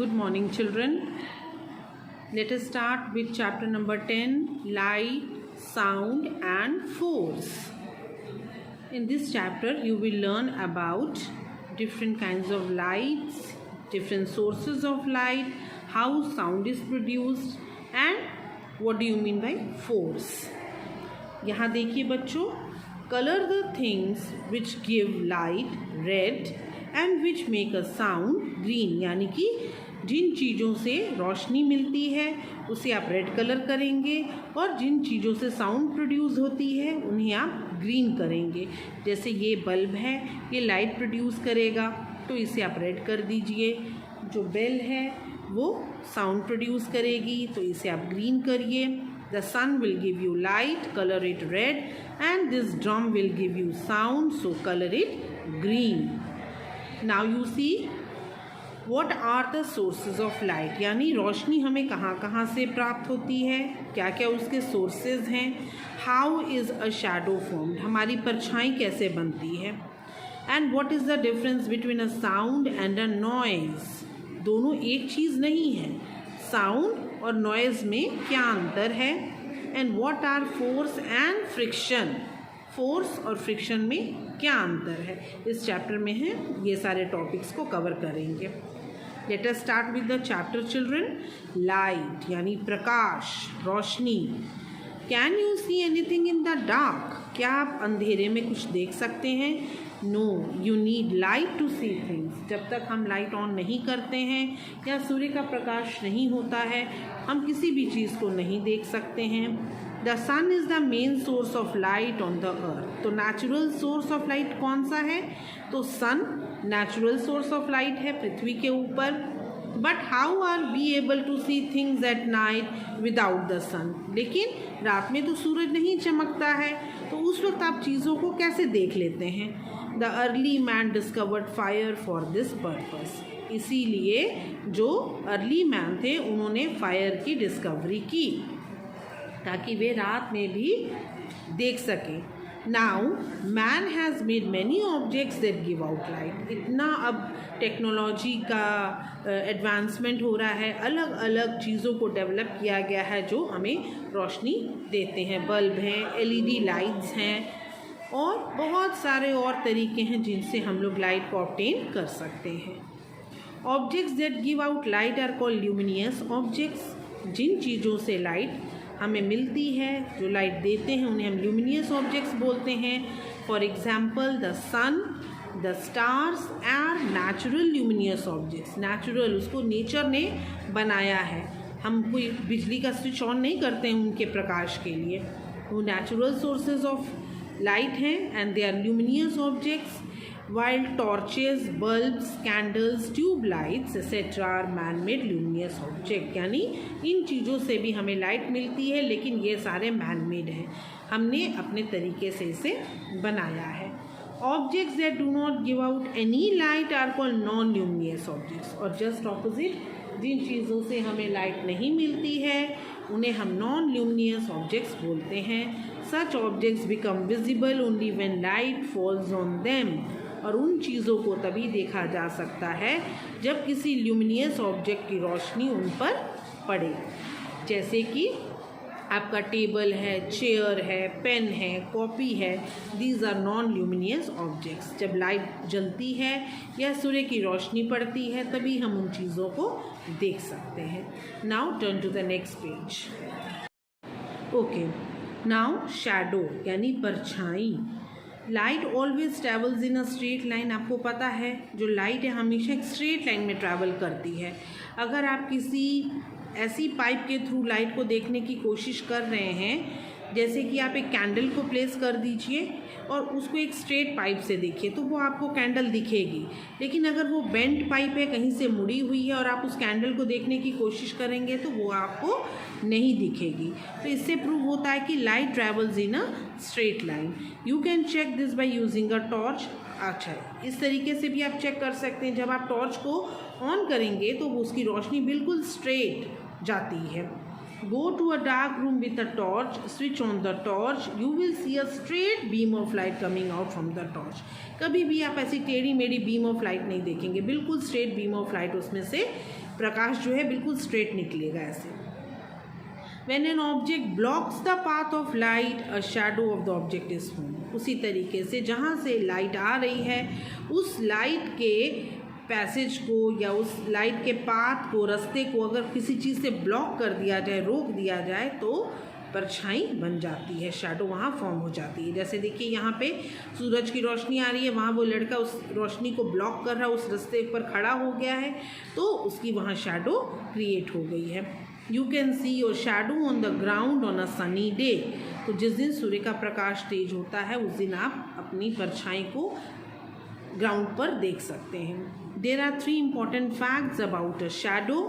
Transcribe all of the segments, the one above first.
Good morning, children. Let us start with chapter number 10, Light, Sound and Force. In this chapter, you will learn about different kinds of lights, different sources of light, how sound is produced and what do you mean by force. यहाँ देखिए बच्चों, color the things which give light red and which make a sound green, यानी कि जिन चीज़ों से रोशनी मिलती है उसे आप रेड कलर करेंगे और जिन चीज़ों से साउंड प्रोड्यूस होती है उन्हें आप ग्रीन करेंगे। जैसे ये बल्ब है, ये लाइट प्रोड्यूस करेगा तो इसे आप रेड कर दीजिए। जो बेल है वो साउंड प्रोड्यूस करेगी तो इसे आप ग्रीन करिए। The sun will give you light, color it red, and this drum will give you sound, so color it green. Now you see what are the sources of light, यानी रोशनी हमें कहाँ कहाँ से प्राप्त होती है, क्या क्या उसके sources हैं। How is a shadow formed, हमारी परछाई कैसे बनती है। And what is the difference between a sound and a noise, दोनों एक चीज़ नहीं है। साउंड और नॉइज़ में क्या अंतर है। And what are force and friction, force और फ्रिक्शन में क्या अंतर है, इस चैप्टर में है। ये सारे टॉपिक्स को कवर करेंगे। Let us start with the chapter children. Light यानी प्रकाश, रोशनी। Can you see anything in the dark, क्या आप अंधेरे में कुछ देख सकते हैं। No, you need light to see things, जब तक हम लाइट ऑन नहीं करते हैं या सूर्य का प्रकाश नहीं होता है हम किसी भी चीज़ को नहीं देख सकते हैं। The sun is the main source of light on the earth, तो नेचुरल सोर्स ऑफ लाइट कौन सा है, तो sun natural source of light है पृथ्वी के ऊपर। But how are we able to see things at night without the sun, लेकिन रात में तो सूरज नहीं चमकता है तो उस वक्त आप चीज़ों को कैसे देख लेते हैं। The early man discovered fire for this purpose, इसीलिए जो अर्ली मैन थे उन्होंने फायर की डिस्कवरी की ताकि वे रात में भी देख सकें। Now man has made many objects that give out light, इतना अब टेक्नोलॉजी का एडवांसमेंट हो रहा है, अलग अलग चीज़ों को डेवलप किया गया है जो हमें रोशनी देते हैं। बल्ब हैं, एलईडी लाइट्स हैं और बहुत सारे और तरीके हैं जिनसे हम लोग लाइट को ऑब्टेन कर सकते हैं। Objects that give out light are called luminous objects, जिन चीज़ों से लाइट हमें मिलती है, जो लाइट देते हैं उन्हें हम ल्यूमिनियस ऑब्जेक्ट्स बोलते हैं। For example the sun, the stars are natural luminous objects, natural, उसको नेचर ने बनाया है, हम कोई बिजली का स्विच ऑन नहीं करते हैं उनके प्रकाश के लिए, वो नेचुरल सोर्सेज ऑफ लाइट हैं and they are luminous objects. While torches, bulbs, candles, tube lights etcetera are man made luminous object, यानी इन चीज़ों से भी हमें लाइट मिलती है लेकिन ये सारे मैन मेड हैं, हमने अपने तरीके से इसे बनाया है। Objects that do not give out any light are called non luminous objects, और जस्ट ऑपोजिट, जिन चीज़ों से हमें लाइट नहीं मिलती है उन्हें हम नॉन ल्यूमिनियस ऑब्जेक्ट्स बोलते हैं। Such objects become visible only when light falls on them, और उन चीज़ों को तभी देखा जा सकता है जब किसी ल्यूमिनियस ऑब्जेक्ट की रोशनी उन पर पड़े। जैसे कि आपका टेबल है, चेयर है, पेन है, कॉपी है, these are non luminous objects. जब लाइट जलती है या सूर्य की रोशनी पड़ती है तभी हम उन चीज़ों को देख सकते हैं। Now turn to the next page. Okay, now shadow यानी परछाई। Light always travels in a straight line, आपको पता है जो लाइट है हमेशा एक स्ट्रेट लाइन में ट्रैवल करती है। अगर आप किसी ऐसी पाइप के थ्रू लाइट को देखने की कोशिश कर रहे हैं, जैसे कि आप एक कैंडल को प्लेस कर दीजिए और उसको एक स्ट्रेट पाइप से देखिए तो वो आपको कैंडल दिखेगी, लेकिन अगर वो बेंट पाइप है, कहीं से मुड़ी हुई है और आप उस कैंडल को देखने की कोशिश करेंगे तो वो आपको नहीं दिखेगी। तो इससे प्रूव होता है कि light travels in a straight line. You can check this by using a torch. अच्छा, इस तरीके से भी आप चेक कर सकते हैं, जब आप टॉर्च को ऑन करेंगे तो उसकी रोशनी बिल्कुल स्ट्रेट जाती है। Go to a dark room with a torch, switch on the torch, you will see a straight beam of light coming out from the torch. कभी भी आप ऐसी टेढ़ी मेढ़ी बीम ऑफ लाइट नहीं देखेंगे, बिल्कुल स्ट्रेट बीम ऑफ लाइट उसमें से प्रकाश जो है बिल्कुल स्ट्रेट निकलेगा ऐसे। When an object blocks the path of light, a shadow of the object is formed। उसी तरीके से जहाँ से लाइट आ रही है उस लाइट के पैसेज को या उस लाइट के पाथ को, रास्ते को अगर किसी चीज़ से ब्लॉक कर दिया जाए, रोक दिया जाए, तो परछाई बन जाती है, शैडो वहाँ फॉर्म हो जाती है। जैसे देखिए यहाँ पे सूरज की रोशनी आ रही है, वहाँ वो लड़का उस रोशनी को ब्लॉक कर रहा है, उस रास्ते पर खड़ा हो गया है, तो उसकी वहाँ शैडो क्रिएट हो गई है। You can see your shadow on the ground on a sunny day. तो जिस दिन सूर्य का प्रकाश तेज होता है उस दिन आप अपनी परछाई को ग्राउंड पर देख सकते हैं। There are 3 important facts about a shadow.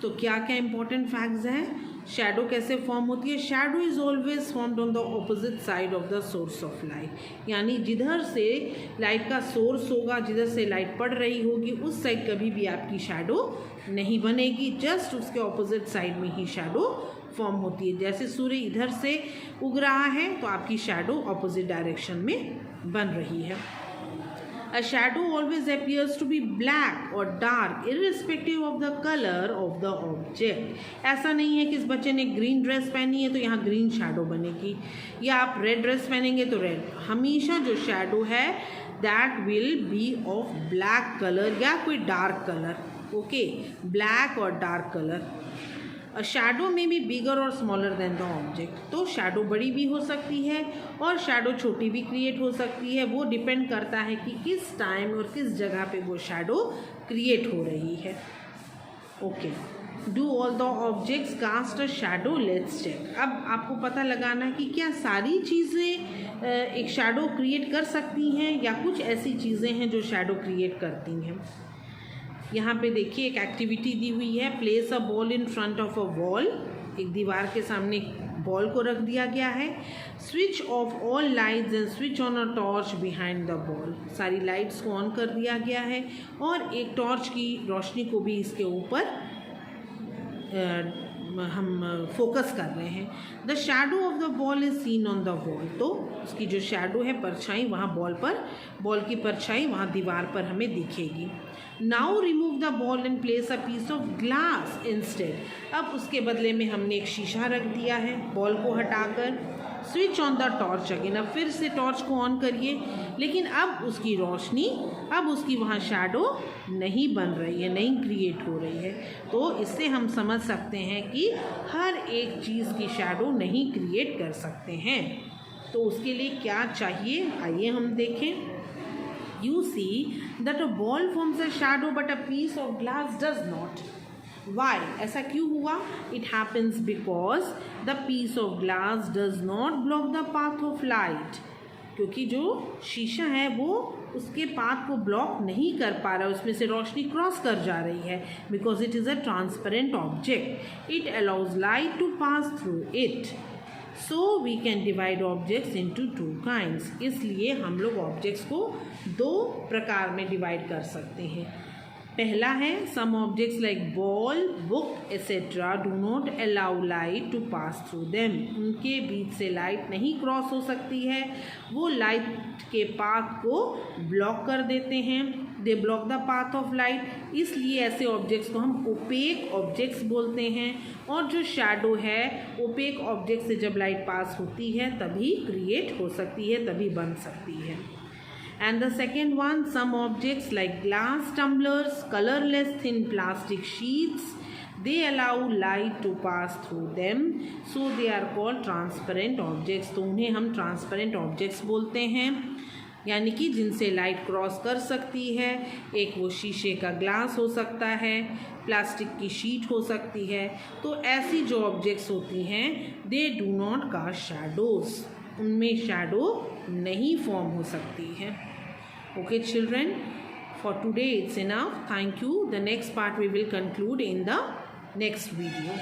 तो क्या क्या इम्पॉर्टेंट फैक्ट्स हैं? शैडो कैसे फॉर्म होती है? Shadow is always formed on the opposite side of the source of light. यानी जिधर से लाइट का सोर्स होगा, जिधर से लाइट पड़ रही होगी, उस साइड कभी भी आपकी शैडो नहीं बनेगी, जस्ट उसके ऑपोजिट साइड में ही शैडो फॉर्म होती है। जैसे सूर्य इधर से उग रहा है तो आपकी शैडो ऑपोजिट डायरेक्शन में बन रही है। A shadow always appears to be black or dark irrespective of the color of the object। ऐसा नहीं है कि इस बच्चे ने ग्रीन ड्रेस पहनी है तो यहाँ ग्रीन शैडो बनेगी, या आप रेड ड्रेस पहनेंगे तो रेड। हमेशा जो शैडो है that will be of black colour या कोई डार्क कलर। ओके, ब्लैक और डार्क कलर। अ शैडो में बी बिगर और स्मॉलर देन द ऑब्जेक्ट। तो शैडो बड़ी भी हो सकती है और शैडो छोटी भी क्रिएट हो सकती है। वो डिपेंड करता है कि किस टाइम और किस जगह पे वो शैडो क्रिएट हो रही है। Okay, do all the objects cast a shadow? Let's check. अब आपको पता लगाना है कि क्या सारी चीज़ें एक शैडो क्रिएट कर सकती हैं या कुछ ऐसी चीज़ें हैं जो शैडो क्रिएट करती हैं। यहाँ पे देखिए एक एक्टिविटी दी हुई है, place a ball in front of a wall. एक दीवार के सामने बॉल को रख दिया गया है। Switch off all lights and switch on a torch behind the ball. सारी लाइट्स को ऑन कर दिया गया है और एक टॉर्च की रोशनी को भी इसके ऊपर हम फोकस कर रहे हैं। The shadow of the ball is seen on the wall. तो उसकी जो शैडो है, परछाई, वहाँ बॉल की परछाई वहाँ दीवार पर हमें दिखेगी। Now remove the ball and place a piece of glass instead. अब उसके बदले में हमने एक शीशा रख दिया है बॉल को हटाकर। Switch on the torch again. अब फिर से टॉर्च को ऑन करिए, लेकिन अब उसकी रोशनी, अब उसकी वहाँ शैडो नहीं बन रही है, नहीं क्रिएट हो रही है। तो इससे हम समझ सकते हैं कि हर एक चीज़ की शैडो नहीं क्रिएट कर सकते हैं। तो उसके लिए क्या चाहिए, आइए हम देखें। You see that a ball forms a shadow but a piece of glass does not। Why? ऐसा क्यों हुआ? It happens because the piece of glass does not block the path of light। क्योंकि जो शीशा है वो उसके पाथ को ब्लॉक नहीं कर पा रहा है, उसमें से रोशनी क्रॉस कर जा रही है। Because it is a transparent object, it allows light to pass through it. So we can divide objects into 2 kinds. इसलिए हम लोग ऑब्जेक्ट्स को 2 प्रकार में डिवाइड कर सकते हैं। पहला है some objects like ball, book etcetera do not allow light to pass through them. उनके बीच से लाइट नहीं क्रॉस हो सकती है, वो लाइट के पाथ को ब्लॉक कर देते हैं। They block the path of light. इसलिए ऐसे ऑब्जेक्ट्स को हम ओपेक ऑब्जेक्ट्स बोलते हैं। और जो शैडो है ओपेक ऑब्जेक्ट से जब लाइट पास होती है तभी क्रिएट हो सकती है, तभी बन सकती है। And the second one, some objects like glass tumblers, colorless thin plastic sheets, they allow light to pass through them, so they are called transparent objects। तो उन्हें हम transparent objects बोलते हैं, यानी कि जिनसे लाइट क्रॉस कर सकती है। एक वो शीशे का ग्लास हो सकता है, प्लास्टिक की शीट हो सकती है। तो ऐसी जो ऑब्जेक्ट्स होती हैं they do not cast shadows, उनमें शैडो नहीं फॉर्म हो सकती है। Okay children, for today it's enough. Thank you. The next part we will conclude in the next video.